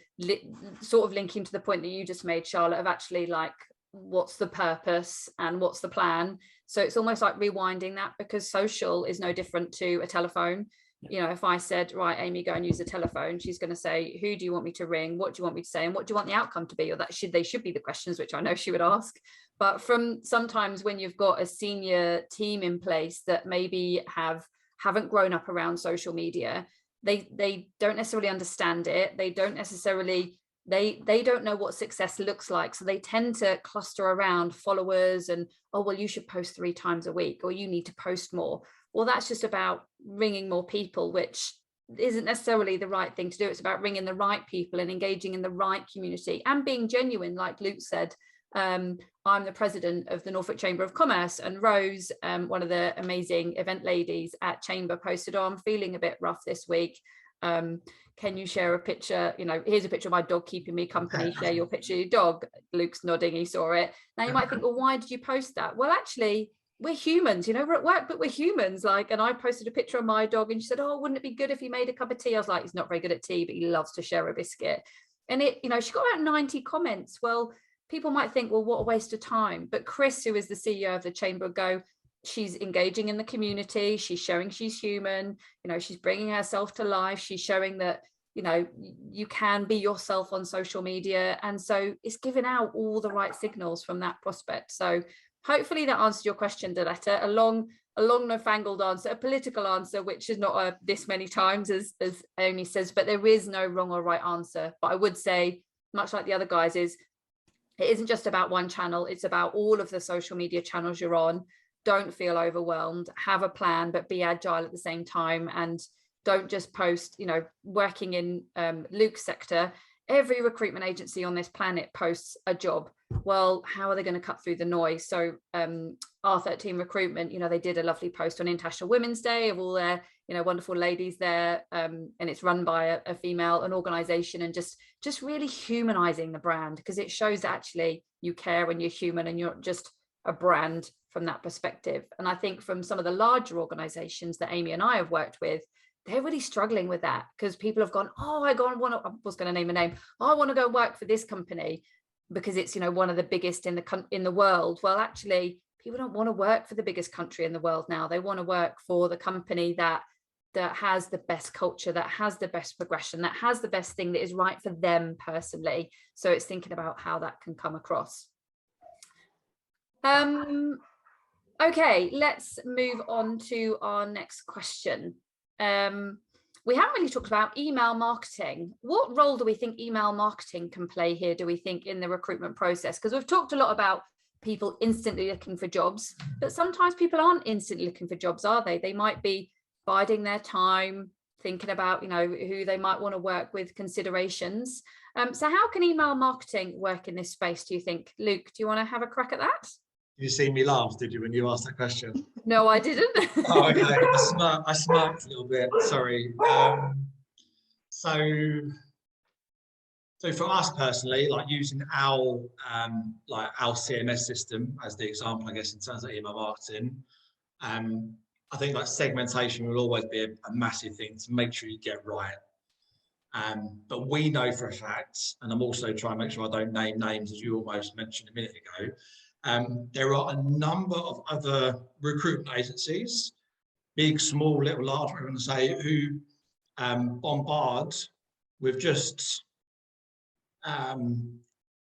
sort of linking to the point that you just made, Charlotte, of actually, like, what's the purpose and what's the plan? So it's almost like rewinding that, because social is no different to a telephone. You know, if I said, right, Amy, go and use a telephone, she's going to say, who do you want me to ring? What do you want me to say? And what do you want the outcome to be? Or that they should be the questions, which I know she would ask. But from sometimes when you've got a senior team in place that maybe haven't grown up around social media, they don't necessarily understand it. They don't necessarily, they don't know what success looks like. So they tend to cluster around followers and, oh, well, you should post 3 times a week, or you need to post more. Well, that's just about ringing more people, which isn't necessarily the right thing to do. It's about ringing the right people and engaging in the right community and being genuine. Like Luke said, I'm the president of the Norfolk Chamber of Commerce, and Rose, one of the amazing event ladies at Chamber, posted, oh, I'm feeling a bit rough this week. Can you share a picture? You know, here's a picture of my dog keeping me company. Share your picture of your dog. Luke's nodding, he saw it. Now you might think, well, why did you post that? Well, actually, we're humans, you know, we're at work, but we're humans. Like, and I posted a picture of my dog, and she said, oh, wouldn't it be good if he made a cup of tea? I was like, he's not very good at tea, but he loves to share a biscuit. And it, you know, she got about 90 comments. Well, people might think, well, what a waste of time. But Chris, who is the CEO of the Chamber, would go, she's engaging in the community. She's showing she's human. You know, she's bringing herself to life. She's showing that, you know, you can be yourself on social media. And so it's giving out all the right signals from that prospect. So hopefully that answered your question, Diletta. A long newfangled answer, a political answer, which is not this many times, as Amy says, but there is no wrong or right answer. But I would say, much like the other guys, it isn't just about one channel, it's about all of the social media channels you're on. Don't feel overwhelmed, have a plan, but be agile at the same time, and don't just post, you know, working in Luke's sector, every recruitment agency on this planet posts a job. Well, how are they going to cut through the noise? So R13 Recruitment, you know, they did a lovely post on International Women's Day of all their, you know, wonderful ladies there, and it's run by an organization, and just really humanizing the brand, because it shows that actually you care when you're human and you're just a brand from that perspective. And I think from some of the larger organizations that Amy and I have worked with, they're really struggling with that, because people have gone, oh, I was going to name a name, oh, I want to go work for this company because it's, you know, one of the biggest in the world. Well, actually, people don't want to work for the biggest country in the world now. They want to work for the company that has the best culture, that has the best progression, that has the best thing that is right for them personally. So it's thinking about how that can come across. Okay, let's move on to our next question. We haven't really talked about email marketing. What role do we think email marketing can play here, do we think, in the recruitment process? Because we've talked a lot about people instantly looking for jobs, but sometimes people aren't instantly looking for jobs, are they? They might be biding their time, thinking about, you know, who they might want to work with, considerations. So how can email marketing work in this space, do you think? Luke, do you want to have a crack at that? You see me laugh, did you, when you asked that question? No, I didn't. Oh, okay. I smirked a little bit. Sorry. So for us personally, like using our CMS system as the example, I guess, in terms of email marketing, I think like segmentation will always be a massive thing to make sure you get right. But we know for a fact, and I'm also trying to make sure I don't name names, as you almost mentioned a minute ago, there are a number of other recruitment agencies, big, small, little, large, whatever you want to say, who bombard with just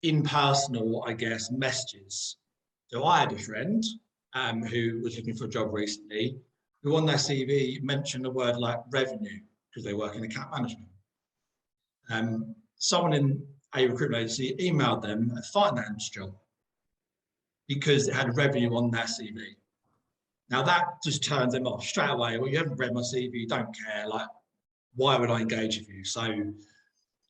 impersonal, I guess, messages. So I had a friend who was looking for a job recently, who on their CV mentioned the word like revenue because they work in account management. Someone in a recruitment agency emailed them a finance job because it had revenue on their CV. Now that just turns them off straight away. Well, you haven't read my CV, you don't care. Like, why would I engage with you? So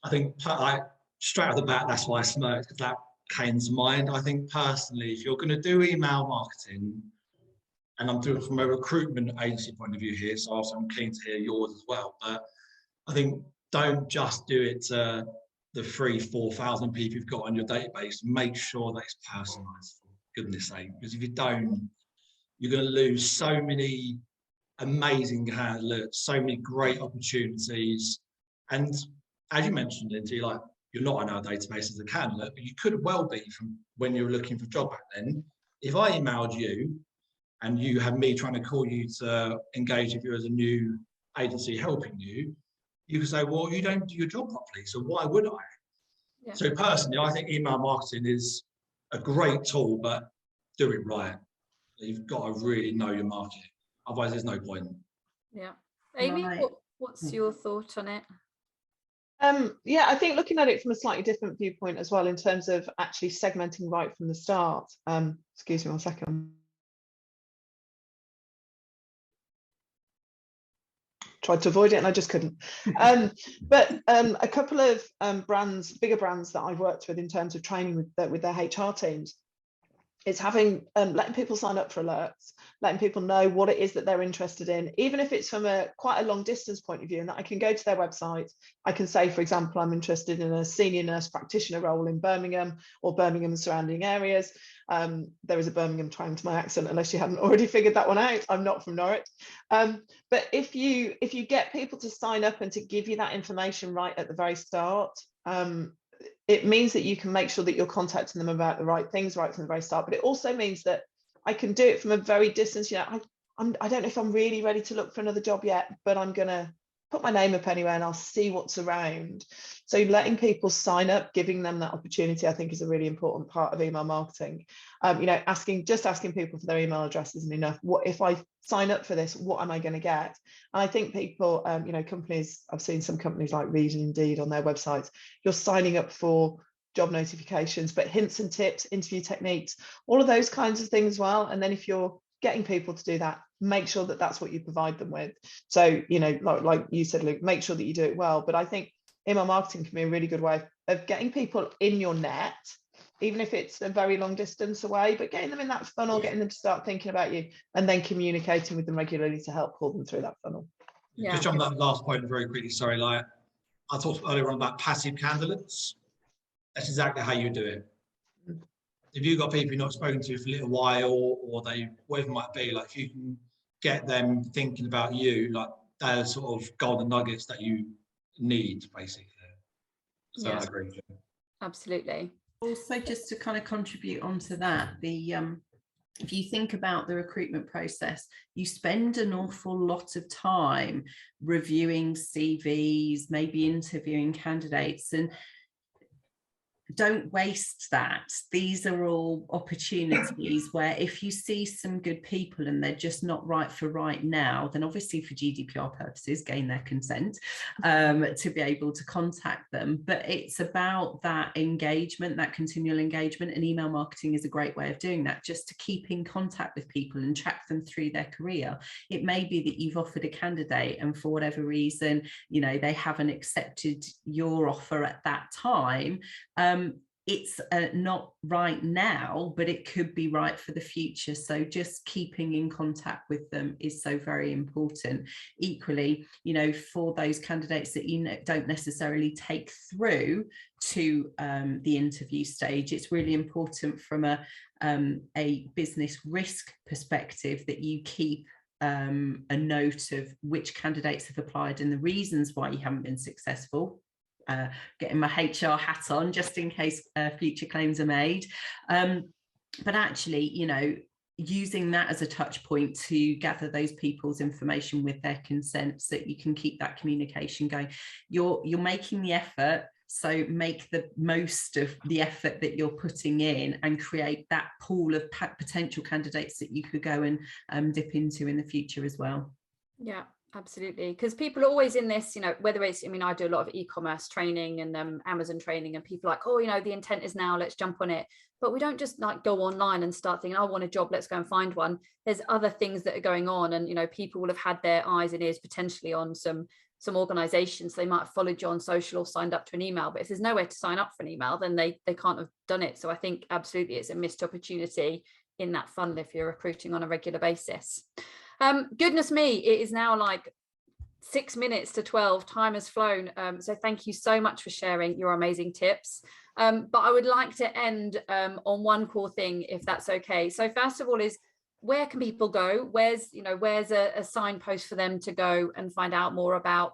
I think like straight off the bat, that's why I smirked, because that came to mind. I think personally, if you're going to do email marketing, and I'm doing it from a recruitment agency point of view here, so also I'm keen to hear yours as well. But I think don't just do it to the 3,000-4,000 people you've got on your database. Make sure that it's personalised, for goodness sake, because if you don't, you're going to lose so many amazing candidates, so many great opportunities. And as you mentioned, Lindsay, like, you're not on our database as a candidate, but you could well be from when you were looking for a job back then. If I emailed you and you had me trying to call you to engage with you as a new agency helping you, you could say, well, you don't do your job properly, so why would I? Yeah. So personally, I think email marketing is a great tool, but do it right. You've got to really know your market. Otherwise, there's no point. Yeah. Amy, what's your thought on it? Yeah, I think looking at it from a slightly different viewpoint as well, in terms of actually segmenting right from the start. Excuse me 1 second. Tried to avoid it and I just couldn't. But a couple of bigger brands that I've worked with in terms of training with their HR teams, it's having letting people sign up for alerts, letting people know what it is that they're interested in, even if it's from quite a long distance point of view, and that I can go to their website. I can say, for example, I'm interested in a senior nurse practitioner role in Birmingham or Birmingham and surrounding areas. There is a Birmingham twang to my accent, unless you hadn't already figured that one out. I'm not from Norwich. But if you get people to sign up and to give you that information right at the very start, it means that you can make sure that you're contacting them about the right things right from the very start. But it also means that I can do it from a very distance. You know, I don't know if I'm really ready to look for another job yet, but I'm going to put my name up anyway and I'll see what's around. So letting people sign up, giving them that opportunity, I think is a really important part of email marketing. You know, just asking people for their email address isn't enough. What if I sign up for this, what am I going to get? And I think people, you know, companies, I've seen some companies like Reed and Indeed on their websites, you're signing up for job notifications, but hints and tips, interview techniques, all of those kinds of things as well. And then if you're getting people to do that, make sure that that's what you provide them with. So, you know, like you said, Luke, make sure that you do it well. But I think email marketing can be a really good way of getting people in your net, even if it's a very long distance away, but getting them in that funnel, getting them to start thinking about you, and then communicating with them regularly to help pull them through that funnel. Yeah. Just on that last point very quickly, sorry, like I talked earlier on about passive candidates. That's exactly how you do it. If you've got people you've not spoken to for a little while, or they, whatever it might be, like if you can get them thinking about you, like they're sort of golden nuggets that you need, basically. So yeah. I agree with you. Absolutely. Also, just to kind of contribute onto that, if you think about the recruitment process, you spend an awful lot of time reviewing CVs, maybe interviewing candidates, and don't waste that. These are all opportunities where if you see some good people and they're just not right for right now, then obviously for GDPR purposes, gain their consent to be able to contact them. But it's about that engagement, that continual engagement, and email marketing is a great way of doing that, just to keep in contact with people and track them through their career. It may be that you've offered a candidate and for whatever reason, you know, they haven't accepted your offer at that time. It's not right now, but it could be right for the future. So just keeping in contact with them is so very important. Equally, you know, for those candidates that you don't necessarily take through to the interview stage, it's really important from a business risk perspective that you keep a note of which candidates have applied and the reasons why you haven't been successful. Getting my HR hat on just in case future claims are made, but actually, you know, using that as a touch point to gather those people's information with their consent so that you can keep that communication going. You're making the effort, So make the most of the effort that you're putting in and create that pool of potential candidates that you could go and dip into in the future as well. Yeah, absolutely. Because people are always in this, you know, whether it's, I mean, I do a lot of e-commerce training and Amazon training, and people are like, oh, you know, the intent is now, let's jump on it. But we don't just like go online and start thinking, I want a job, let's go and find one. There's other things that are going on. And, you know, people will have had their eyes and ears potentially on some organizations. They might have followed you on social or signed up to an email, but if there's nowhere to sign up for an email, then they can't have done it. So I think absolutely it's a missed opportunity in that funnel if you're recruiting on a regular basis. Goodness me, it is now like 6 minutes to 12. Time has flown. So thank you so much for sharing your amazing tips. But I would like to end on one core thing, if that's okay. So first of all is, where can people go? Where's a signpost for them to go and find out more about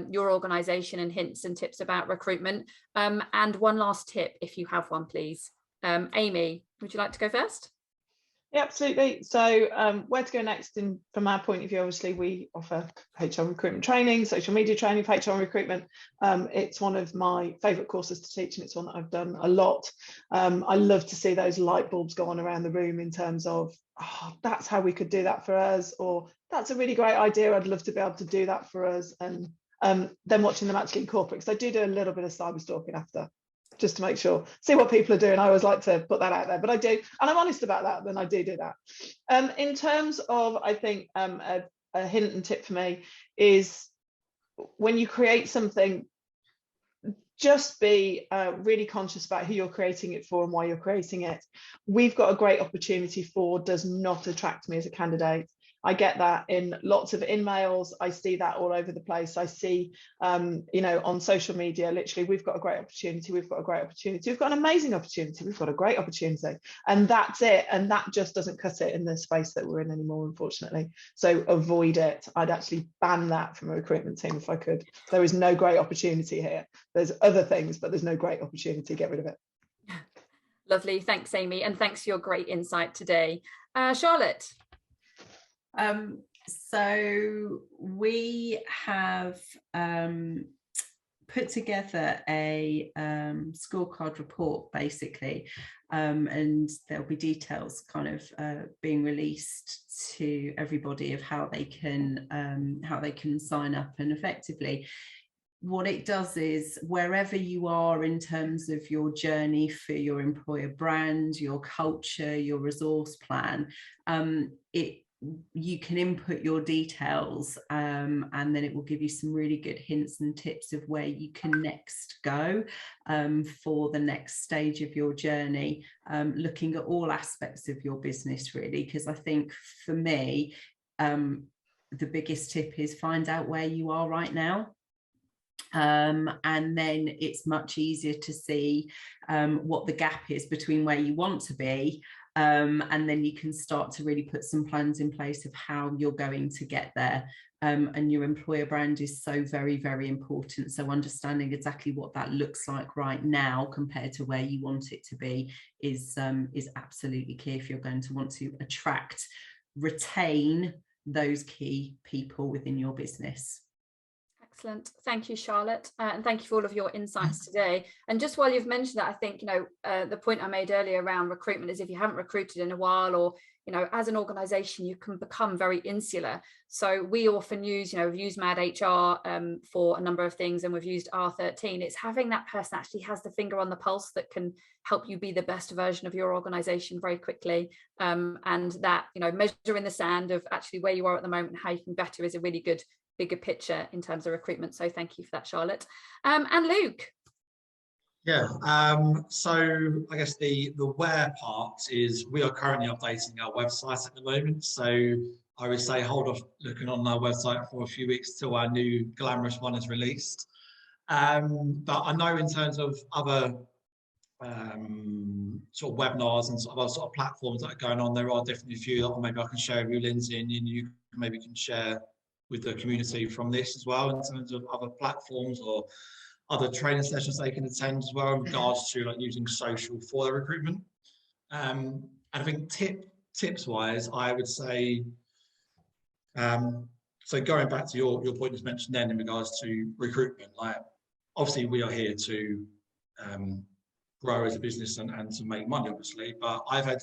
your organization and hints and tips about recruitment? And one last tip, if you have one, please. Amy, would you like to go first? Yeah, absolutely. So where to go next? From our point of view, obviously we offer HR recruitment training, social media training for HR recruitment. It's one of my favourite courses to teach, and it's one that I've done a lot. I love to see those light bulbs go on around the room in terms of, oh, that's how we could do that for us, or that's a really great idea, I'd love to be able to do that for us. And then watching them actually incorporate, because I do a little bit of cyber stalking after, just to make sure, see what people are doing. I always like to put that out there, but I do, and I'm honest about that, then I do that. In terms of, I think a hint and tip for me is, when you create something, just be really conscious about who you're creating it for and why you're creating it. We've got a great opportunity for does not attract me as a candidate. I get that in lots of in-mails. I see that all over the place. I see, you know, on social media, literally, we've got a great opportunity. We've got a great opportunity. We've got an amazing opportunity. We've got a great opportunity. And that's it. And that just doesn't cut it in the space that we're in anymore, unfortunately. So avoid it. I'd actually ban that from a recruitment team if I could. There is no great opportunity here. There's other things, but there's no great opportunity. Get rid of it. Lovely. Thanks, Amy. And thanks for your great insight today. Charlotte. So we have put together a scorecard report, basically, and there'll be details kind of being released to everybody of how they can sign up. And effectively, what it does is, wherever you are in terms of your journey for your employer brand, your culture, your resource plan, you can input your details, and then it will give you some really good hints and tips of where you can next go for the next stage of your journey, looking at all aspects of your business, really. Because I think for me, the biggest tip is find out where you are right now. And then it's much easier to see what the gap is between where you want to be, and then you can start to really put some plans in place of how you're going to get there. And your employer brand is so very, very important. So understanding exactly what that looks like right now compared to where you want it to be is absolutely key if you're going to want to attract, retain those key people within your business. Excellent. Thank you, Charlotte. And thank you for all of your insights today. And just while you've mentioned that, I think, you know, the point I made earlier around recruitment is, if you haven't recruited in a while, or, you know, as an organization, you can become very insular. So we often use, you know, we've used Mad HR for a number of things, and we've used R13. It's having that person that actually has the finger on the pulse that can help you be the best version of your organization very quickly. And that, you know, measure in the sand of actually where you are at the moment and how you can better is a really good bigger picture in terms of recruitment. So thank you for that, Charlotte. And Luke. Yeah, so I guess the where part is, we are currently updating our website at the moment. So I would say hold off looking on our website for a few weeks till our new glamorous one is released. But I know in terms of other sort of webinars and other sort of platforms that are going on, there are definitely a few that maybe I can share with you, Lindsay, and you maybe can share with the community from this as well, in terms of other platforms or other training sessions they can attend as well, in regards to like using social for their recruitment. And I think tips wise, I would say, so going back to your point you mentioned then in regards to recruitment, like obviously we are here to grow as a business and to make money, obviously, but I've had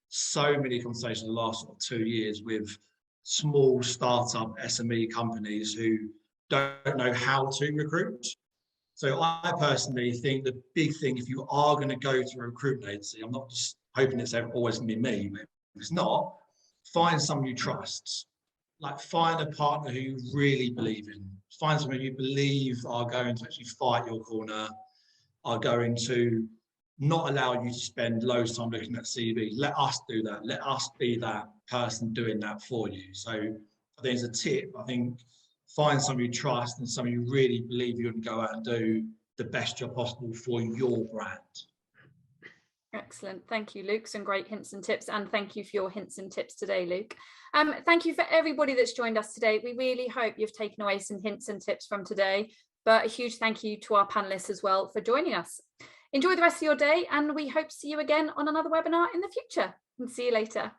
so many conversations in the last 2 years with small startup SME companies who don't know how to recruit. So I personally think the big thing, if you are going to go to a recruitment agency, I'm not just hoping it's always going to be me, but if it's not, find someone you trust. Like, find a partner who you really believe in. Find someone you believe are going to actually fight your corner, are going to not allow you to spend loads of time looking at CV. Let us do that. Let us be that person doing that for you. So I think as a tip, I think find someone you trust and someone you really believe you're going to go out and do the best job possible for your brand. Excellent. Thank you, Luke. Some great hints and tips, and thank you for your hints and tips today, Luke. Thank you for everybody that's joined us today. We really hope you've taken away some hints and tips from today, but a huge thank you to our panelists as well for joining us. Enjoy the rest of your day, and we hope to see you again on another webinar in the future. And see you later.